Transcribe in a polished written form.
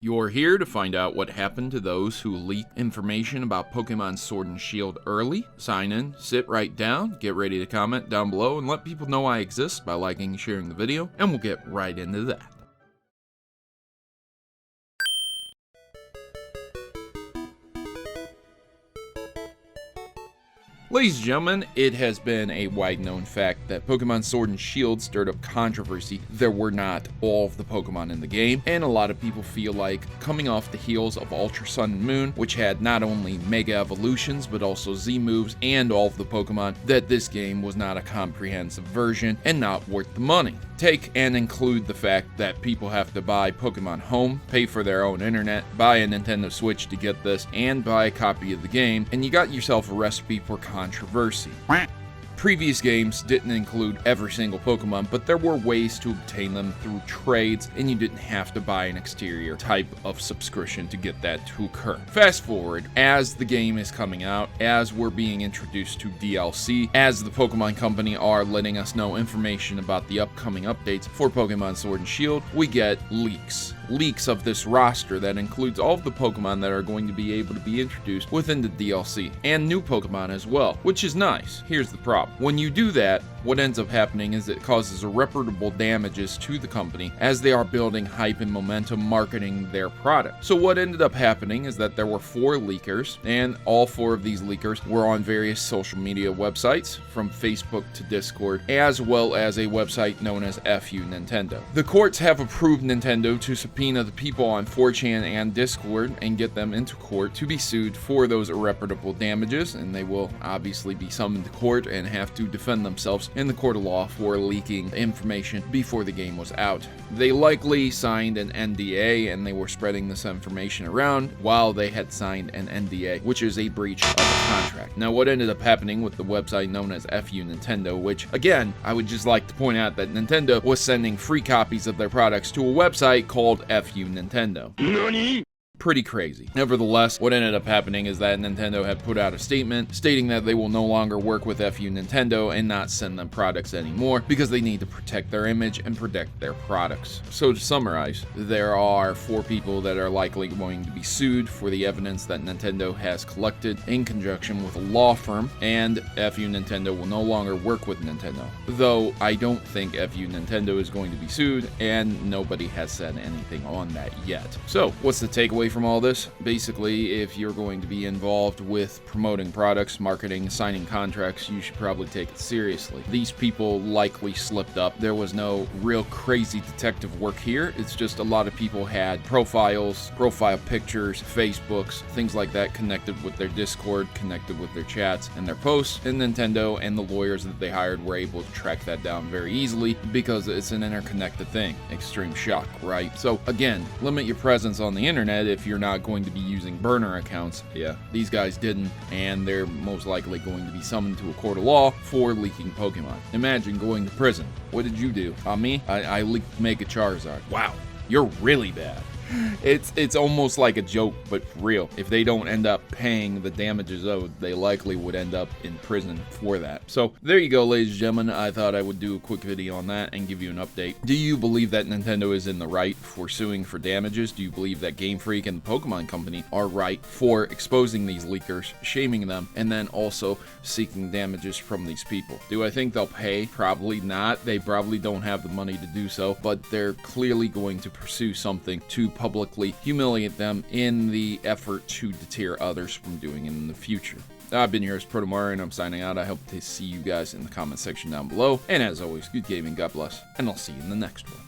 You're here to find out what happened to those who leaked information about Pokemon Sword and Shield early. Sign in, sit right down, get ready to comment down below, and let people know I exist by liking and sharing the video, and we'll get right into that. Ladies and gentlemen, it has been a wide-known fact that Pokemon Sword and Shield stirred up controversy. There were not all of the Pokemon in the game, and a lot of people feel like coming off the heels of Ultra Sun and Moon, which had not only Mega Evolutions, but also Z moves and all of the Pokemon, that this game was not a comprehensive version and not worth the money. Take and include the fact that people have to buy Pokemon Home, pay for their own internet, buy a Nintendo Switch to get this, and buy a copy of the game, and you got yourself a recipe for controversy. Previous games didn't include every single Pokemon, but there were ways to obtain them through trades, and you didn't have to buy an exterior type of subscription to get that to occur. Fast forward, as the game is coming out, as we're being introduced to DLC, as the Pokemon Company are letting us know information about the upcoming updates for Pokemon Sword and Shield, we get leaks. Leaks of this roster that includes all of the Pokemon that are going to be able to be introduced within the DLC, and new Pokemon as well, which is nice. Here's the problem. When you do that, what ends up happening is it causes irreparable damages to the company as they are building hype and momentum marketing their product. So what ended up happening is that there were 4 leakers, and all 4 of these leakers were on various social media websites, from Facebook to Discord, as well as a website known as FU Nintendo. The courts have approved Nintendo to subpoena the people on 4chan and Discord and get them into court to be sued for those irreparable damages, and they will obviously be summoned to court and have to defend themselves in the court of law for leaking information before the game was out. They likely signed an NDA, and they were spreading this information around while they had signed an NDA, which is a breach of the contract. Now, what ended up happening with the website known as FU Nintendo, which again, I would just like to point out that Nintendo was sending free copies of their products to a website called FU Nintendo. NANI? Pretty crazy. Nevertheless, what ended up happening is that Nintendo had put out a statement stating that they will no longer work with FU Nintendo and not send them products anymore because they need to protect their image and protect their products. So to summarize, there are 4 people that are likely going to be sued for the evidence that Nintendo has collected in conjunction with a law firm, and FU Nintendo will no longer work with Nintendo. Though I don't think FU Nintendo is going to be sued, and nobody has said anything on that yet. So what's the takeaway from all this? Basically, if you're going to be involved with promoting products, marketing, signing contracts, you should probably take it seriously. These people likely slipped up. There was no real crazy detective work here. It's just a lot of people had profiles, profile pictures, Facebooks, things like that connected with their Discord, connected with their chats and their posts, and Nintendo and the lawyers that they hired were able to track that down very easily because it's an interconnected thing. Extreme shock, right? So again, limit your presence on the internet if you're not going to be using burner accounts. Yeah, these guys didn't, and they're most likely going to be summoned to a court of law for leaking Pokemon. Imagine going to prison. What did you do? Me? I leaked Mega Charizard. Wow, you're really bad. It's almost like a joke, but for real. If they don't end up paying the damages owed, they likely would end up in prison for that. So there you go, ladies and gentlemen. I thought I would do a quick video on that and give you an update. Do you believe that Nintendo is in the right for suing for damages? Do you believe that Game Freak and the Pokemon Company are right for exposing these leakers, shaming them, and then also seeking damages from these people? Do I think they'll pay? Probably not. They probably don't have the money to do so, but they're clearly going to pursue something to publicly humiliate them in the effort to deter others from doing it in the future. I've been your host, Protomario, and I'm signing out. I hope to see you guys in the comment section down below. And as always, good gaming, God bless, and I'll see you in the next one.